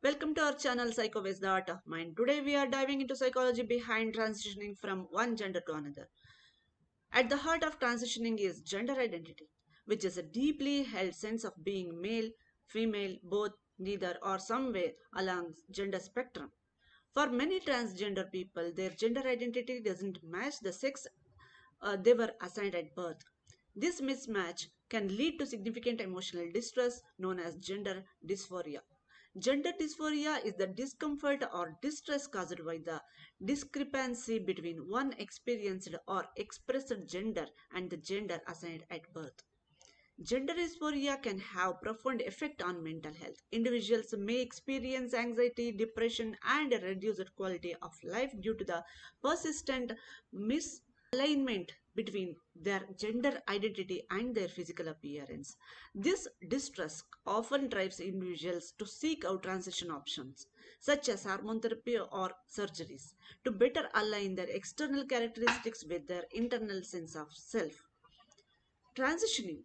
Welcome to our channel Psychoways, the Art of Mind. Today we are diving into psychology behind transitioning from one gender to another. At the heart of transitioning is gender identity, which is a deeply held sense of being male, female, both, neither, or somewhere along gender spectrum. For many transgender people, their gender identity doesn't match the sex they were assigned at birth. This mismatch can lead to significant emotional distress known as gender dysphoria. Gender dysphoria is the discomfort or distress caused by the discrepancy between one experienced or expressed gender and the gender assigned at birth. Gender dysphoria can have profound effect on mental health. Individuals may experience anxiety, depression, and a reduced quality of life due to the persistent misalignment between their gender identity and their physical appearance. This distress often drives individuals to seek out transition options, such as hormone therapy or surgeries, to better align their external characteristics with their internal sense of self. Transitioning,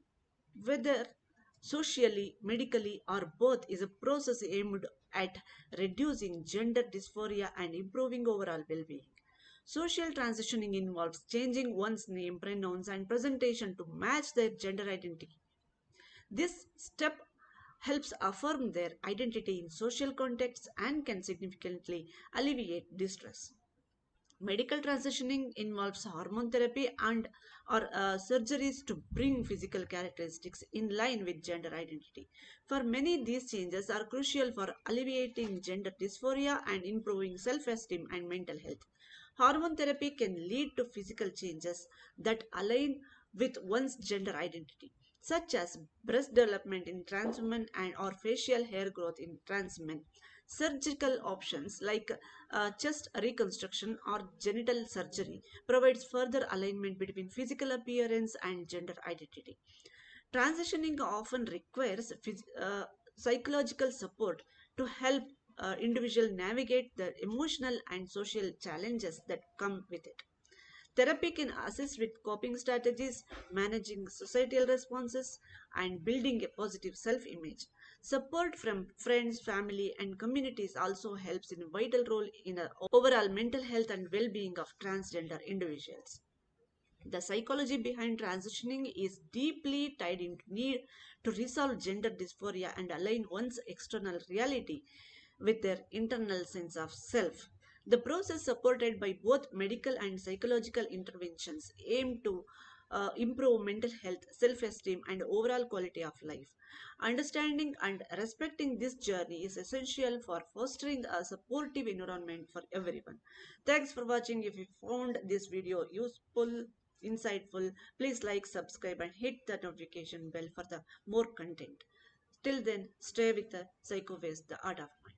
whether socially, medically, or both, is a process aimed at reducing gender dysphoria and improving overall well being. Social transitioning involves changing one's name, pronouns, and presentation to match their gender identity. This step helps affirm their identity in social contexts and can significantly alleviate distress. Medical transitioning involves hormone therapy and or surgeries to bring physical characteristics in line with gender identity. For many, these changes are crucial for alleviating gender dysphoria and improving self-esteem and mental health. Hormone therapy can lead to physical changes that align with one's gender identity, such as breast development in trans women and or facial hair growth in trans men. Surgical options like chest reconstruction or genital surgery provides further alignment between physical appearance and gender identity. Transitioning often requires psychological support to help individual navigate the emotional and social challenges that come with it. Therapy can assist with coping strategies, managing societal responses, and building a positive self image. Support from friends, family, and communities also helps in a vital role in the overall mental health and well being of transgender individuals. The psychology behind transitioning is deeply tied into need to resolve gender dysphoria and align one's external reality with their internal sense of self. The process, supported by both medical and psychological interventions, aim to improve mental health, self esteem, and overall quality of life. Understanding and respecting this journey is essential for fostering a supportive environment for everyone. Thanks for watching. If you found this video useful, insightful, please like, subscribe, and hit the notification bell for the more content. Till then, stay with the Psycho Ways, the Art of Mind.